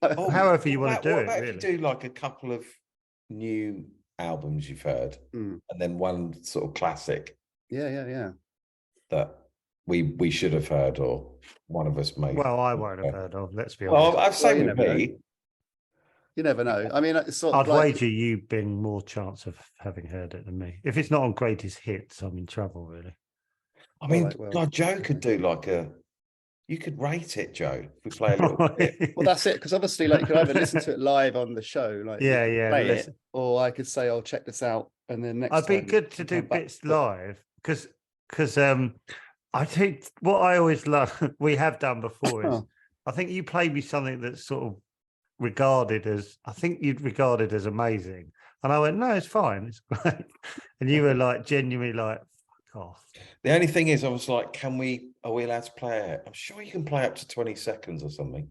however you want to do what it. about Really. if you do like a couple of new albums you've heard, and then one sort of classic? Yeah. That we should have heard, or one of us may. Well, I won't have heard of. Let's be Well, honest. I've said you with never me. You never know. I mean, it's sort of I'd like, wager you've been more chance of having heard it than me. If it's not on greatest hits, I'm in trouble, really. I mean, right, well, God, Joe could do like a. You could rate it, Joe, if we play a little bit. well, that's it. Because obviously, like, you could either listen to it live on the show, like Yeah, play listen. it, or I could say, "I'll check this out," and then next. I'd be time good to you do come back, bits but- live because I think what I always love we have done before is I think you played me something that's sort of regarded as you'd regard it as amazing, and I went, no, it's fine, it's great, and you were like genuinely like, fuck off. The only thing is, I was like, are we allowed to play it? I'm sure you can play up to 20 seconds or something.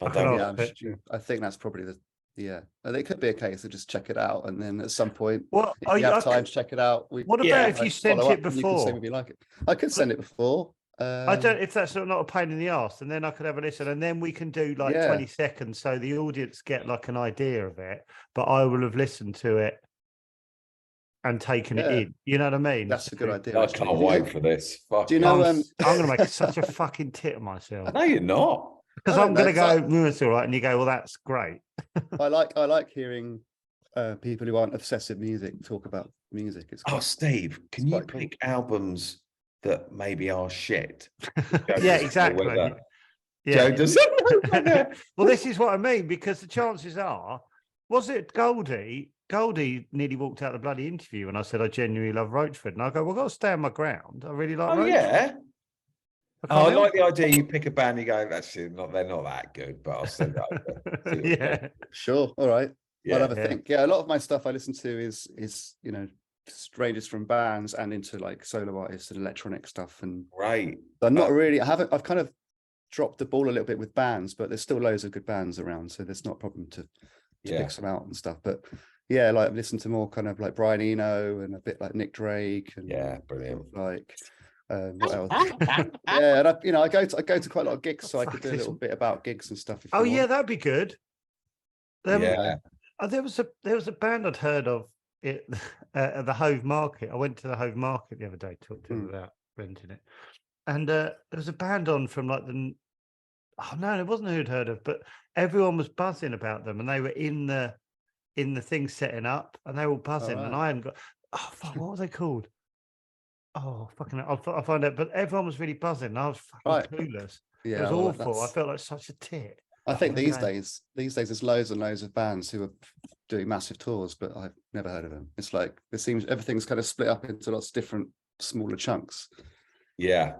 But I think that's probably and it could be a case of just check it out, and then at some point, well, if you have time to check it out. What about if you sent it before? You can say if you like it. I could send it before. I don't. If that's not a pain in the arse, and then I could have a listen, and then we can do like 20 seconds, so the audience get like an idea of it. But I will have listened to it and taken it in. You know what I mean? That's a good idea. I can't wait for this. Do you know? I'm going to make such a fucking tit of myself. No, you're not. Because I'm going to go, it's all right, and you go, well, that's great. I like hearing people who aren't obsessive music talk about music. It's Steve, can you pick albums that maybe are shit? Yeah, exactly. Yeah. Joe does. Well, this is what I mean, because the chances are, was it Goldie? Goldie nearly walked out the bloody interview when I said I genuinely love Roachford, and I go, well, I've got to stay on my ground. I really like Roachford. Yeah. I like the idea you pick a band, you go, they're not that good, but I'll send that over. Yeah, sure. All right. I'll have a think. Yeah, a lot of my stuff I listen to is ranges from bands and into like solo artists and electronic stuff. And I'm not really, I've kind of dropped the ball a little bit with bands, but there's still loads of good bands around, so there's not a problem to pick some out and stuff. But yeah, like I've listened to more kind of like Brian Eno and a bit like Nick Drake and brilliant. Like what else? And I go to quite a lot of gigs, so I could do a little bit about gigs and stuff. That'd be good. There was a band I'd heard of at the Hove Market. I went to the Hove Market the other day, talked to them about renting it, and there was a band on from like it wasn't who'd heard of, but everyone was buzzing about them, and they were in the thing setting up, and they were all buzzing, and I hadn't got. Oh fuck! What were they called? Oh fucking! I'll find out. But everyone was really buzzing, and I was fucking clueless. Yeah, it was awful. I felt like such a tit. I think these days there's loads and loads of bands who are doing massive tours, but I've never heard of them. It's like it seems everything's kind of split up into lots of different smaller chunks. Yeah.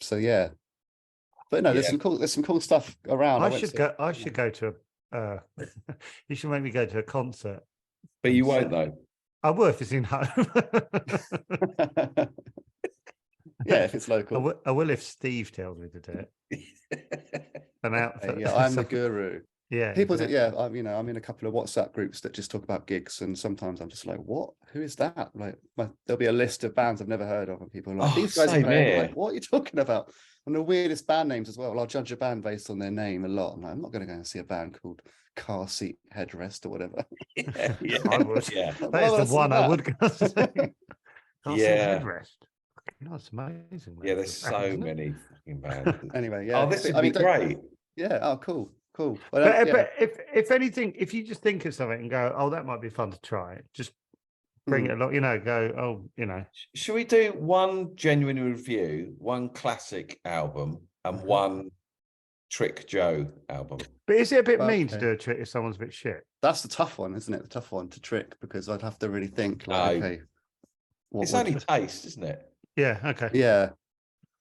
So yeah, but no, there's some cool stuff around. I should go to a. You should make me go to a concert. But you won't though. I will if it's in home. Yeah, if it's local. I will if Steve tells me to do it. An outfit. Yeah, I'm the guru. Yeah, people do. Yeah, I'm in a couple of WhatsApp groups that just talk about gigs, and sometimes I'm just like, what? Who is that? Like, there'll be a list of bands I've never heard of, and people are like, these guys are playing. Like, what are you talking about? And the weirdest band names as well. I'll judge a band based on their name a lot. I'm not going to go and see a band called Car Seat Headrest or whatever. Yeah, I would. Yeah, that is the one I would go see. Car Seat Headrest. That's amazing. Yeah, there's so many fucking bands. Anyway, yeah. This would be great. Yeah. Oh, cool. Well, but if anything, if you just think of something and go, oh, that might be fun to try, just bring it along. Go, Should we do one genuine review, one classic album, and one Trick Joe album? But is it a bit mean to do a trick if someone's a bit shit? That's the tough one, isn't it? The tough one to trick, because I'd have to really think. Like, okay, it's only taste, isn't it? Yeah. Okay. Yeah,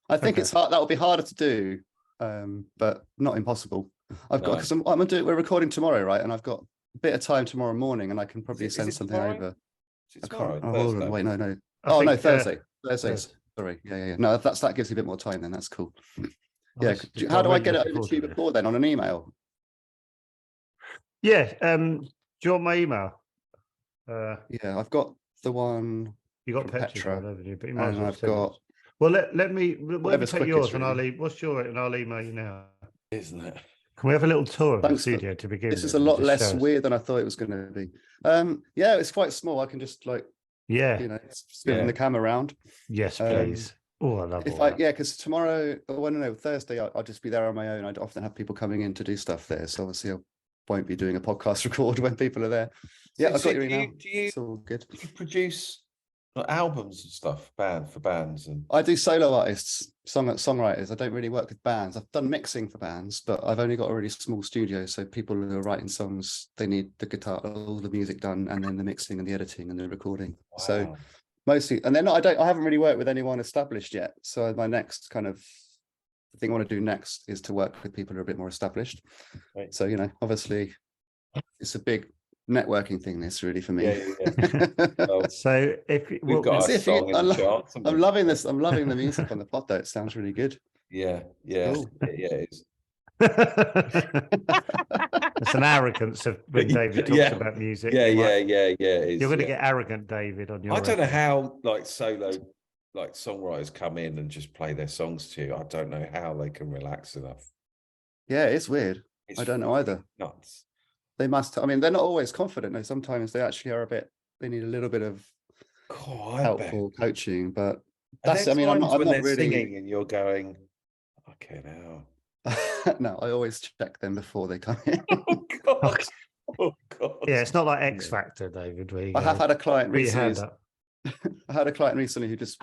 I think it's hard. That would be harder to do, but not impossible. Because I'm gonna do it. We're recording tomorrow, right? And I've got a bit of time tomorrow morning, and I can probably send something over. Hold on, wait, no. No, Thursday. Sorry, yeah. No, that gives you a bit more time. Then that's cool. Yeah. How do I get it over to you before then? On an email? Yeah. Do you want my email? Yeah, I've got the one. You got Petra, haven't you? But you might and I've got. Well, let me take yours, really. and I'll what's your, and I'll email you now. Isn't it? Can we have a little tour of the studio to begin with? This is a lot less weird than I thought it was going to be. Yeah, it's quite small. I can just spin the camera around. Yes, please. Oh, I love it. Yeah, because tomorrow, Thursday, I'll just be there on my own. I'd often have people coming in to do stuff there. So obviously I won't be doing a podcast record when people are there. Yeah, I've got your email. It's all good. Do you produce albums and stuff for bands? And I do solo artists, songwriters. I don't really work with bands. I've done mixing for bands, but I've only got a really small studio. So people who are writing songs, they need the guitar, all the music done, and then the mixing and the editing and the recording. Wow. So mostly, and then I haven't really worked with anyone established yet. So my next kind of thing I want to do next is to work with people who are a bit more established. Right. So, obviously it's a big networking thing, this really for me. Well, so we've got a song in the charts. I'm loving this. I'm loving the music on the pod though. It sounds really good. Yeah. Cool. Yeah, it is. It's an arrogance of when David talks about music. Yeah. It is. You're going to get arrogant, David, on your. I don't know how solo songwriters come in and just play their songs to you. I don't know how they can relax enough. Yeah, it's weird. I don't know either. Nuts. They must. I mean, they're not always confident. No, sometimes they actually are they need a little bit of helpful coaching. But that's. I mean, I'm not really singing, and you're going, okay, now. No, I always check them before they come in. Oh God. Yeah, it's not like X Factor, David. I have had a client recently. I had a client recently who just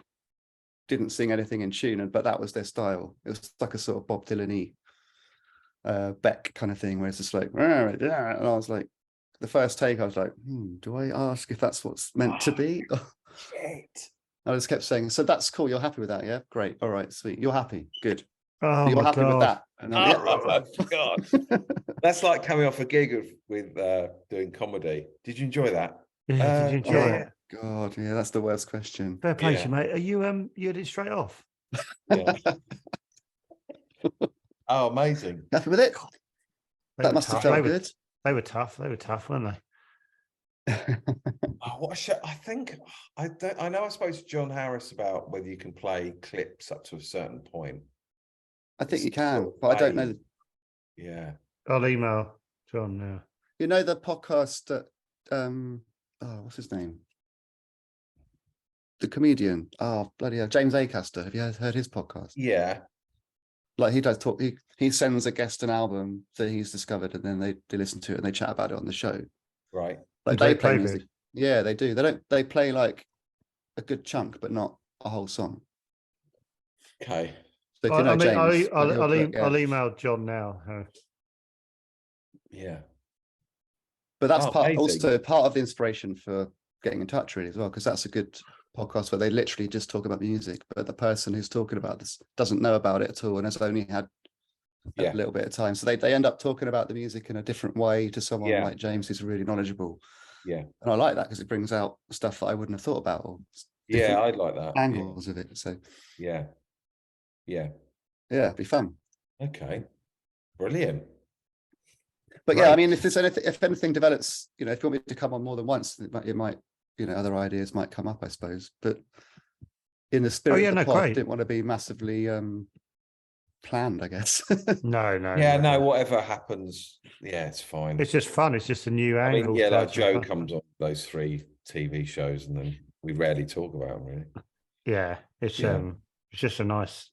didn't sing anything in tune, but that was their style. It was like a sort of Bob Dylan-y Beck kind of thing, where it's just like, and I was like, the first take, I was like, do I ask if that's what's meant to be? Shit. I just kept saying, so that's cool. You're happy with that, yeah? Great. All right, sweet. You're happy. Good. Oh, you're happy with that. And then, God. That's like coming off a gig with doing comedy. Did you enjoy that? Yeah, did you enjoy it? God, yeah, that's the worst question. Fair play to you, mate. Are you you did it straight off? Yeah. Oh, amazing. Happy with it? That must have felt good. They were tough, weren't they? What a show. I think I know I spoke to John Harris about whether you can play clips up to a certain point. I think you can, but I don't know. Yeah. I'll email John now. You know the podcast that what's his name? The comedian. Oh, bloody hell. James Acaster. Have you heard his podcast? Yeah. Like he does talk, he sends a guest an album that he's discovered, and then they listen to it and they chat about it on the show. Right. Like they play music. Yeah, they do. They play like a good chunk, but not a whole song. Okay. So if you know James, I'll email John now. Yeah. But that's also part of the inspiration for getting in touch, really, as well, because that's a good podcast where they literally just talk about music, but the person who's talking about this doesn't know about it at all and has only had a little bit of time. So they end up talking about the music in a different way to someone like James, who's really knowledgeable. Yeah. And I like that because it brings out stuff that I wouldn't have thought about. Or I like that. Angles of it. So yeah, it'd be fun. Okay. Brilliant. But I mean, if anything develops, if you want me to come on more than once, it might other ideas might come up, I suppose. But in the spirit of the pod, I didn't want to be massively planned, I guess. No. Whatever happens, it's fine. It's just fun. It's just a new angle. Like Joe comes on those 3 TV shows, and then we rarely talk about them, really. Yeah, it's just a nice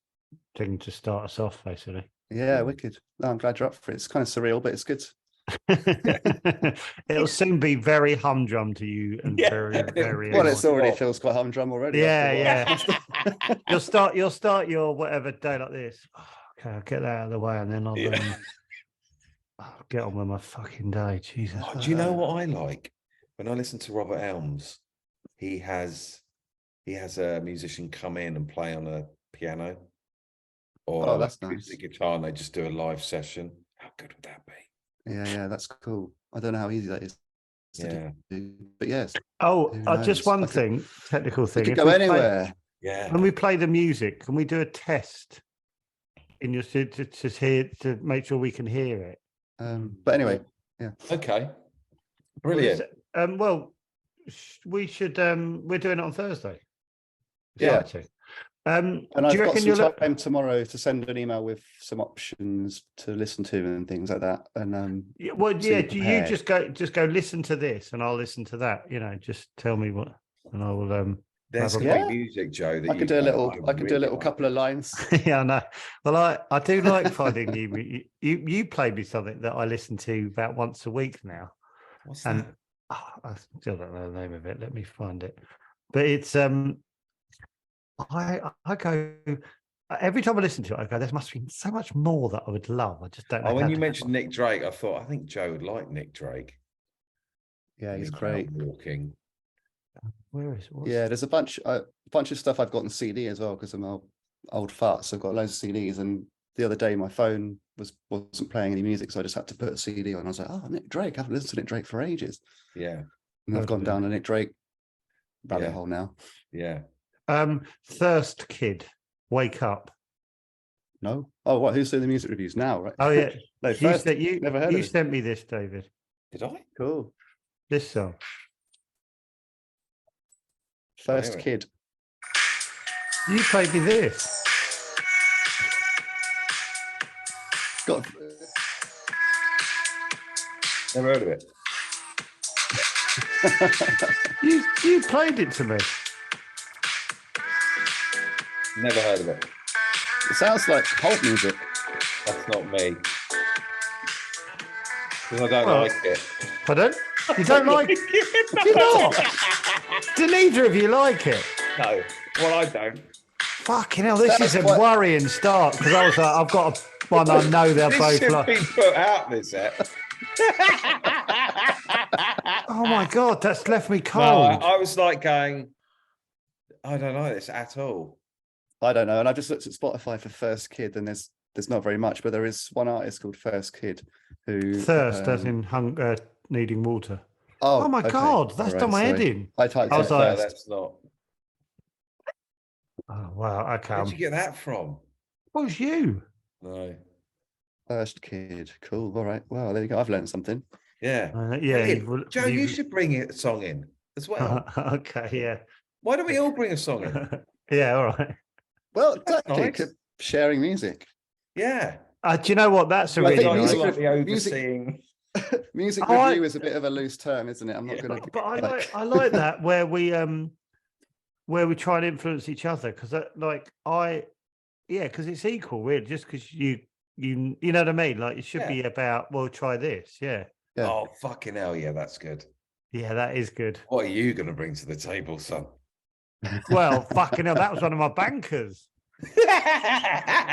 thing to start us off, basically. Yeah, wicked. No, I'm glad you're up for it. It's kind of surreal, but it's good. It'll soon be very humdrum to you and very, very. Well, it already feels quite humdrum already. Yeah. You'll start your whatever day like this. Okay, I'll get that out of the way, and then I'll get on with my fucking day. Jesus. Do you know what I like? When I listen to Robert Elms, he has a musician come in and play on a piano or that's nice. Guitar, and they just do a live session. How good would that be? Yeah, that's cool. I don't know how easy that is to do, but yes. Just one thing, technical thing. You could go anywhere. When we play the music, can we do a test in your to make sure we can hear it? But anyway, Okay. Brilliant. Well, we should. We're doing it on Thursday. Yeah. And I've got some time tomorrow to send an email with some options to listen to and things like that. And you just go listen to this, and I'll listen to that. Just tell me what, and I will. There's some great music, Joe. That I could do a little. I could do a little couple of lines. Yeah, I know. Well, I do like finding you. You played me something that I listen to about once a week now. What's that? I still don't know the name of it. Let me find it. But it's I go every time I listen to it, I go, there must be so much more that I would love. I just don't know. When you mentioned Nick Drake, I thought, I think Joe would like Nick Drake. Yeah, he's great. Walking. Where is it? Yeah, there's a bunch of stuff I've got on CD as well because I'm an old fart. So I've got loads of CDs. And the other day, my phone wasn't playing any music, so I just had to put a CD on. I was like, oh, Nick Drake. I haven't listened to Nick Drake for ages. Yeah. And I've gone down a Nick Drake rabbit hole now. Yeah. Thirst Kid, Wake Up. No. Oh, what? Who's doing the music reviews now? Right. Oh yeah. No, first. Never heard of it. You sent me this, David. Did I? Cool. This song. First Kid. You played me this. Never heard of it. You played it to me. Never heard of it. It sounds like cult music. That's not me. Because I don't like it. Pardon? You don't like it? Do you not? Do neither of you like it? No. Well, I don't. Fucking hell, this is a worrying start because I was like, I've got one I know they're both like. This should be put out, this app. Oh my God, that's left me cold. No, I was like going, I don't know this at all. I don't know. And I just looked at Spotify for First Kid and there's not very much, but there is one artist called First Kid who... Thirst, as in needing water. Oh my God, that's done my head in. I was like, that's not... Oh, wow, okay. Where'd you get that from? What was you? No. First Kid, cool, all right. Well, there you go, I've learned something. Yeah. Hey, Joe, you should bring a song in as well. Okay, yeah. Why don't we all bring a song in? Yeah, all right. Well, exactly, nice. Sharing music. Yeah. Do you know what? That's a really nice... Music review is a bit of a loose term, isn't it? I'm not going to... But I like that where we try and influence each other because because it's equal, really. Just because you know what I mean? Like it should be about, well, try this. Yeah. Oh, fucking hell. Yeah, that's good. Yeah, that is good. What are you going to bring to the table, son? Well, fucking hell, that was one of my bankers.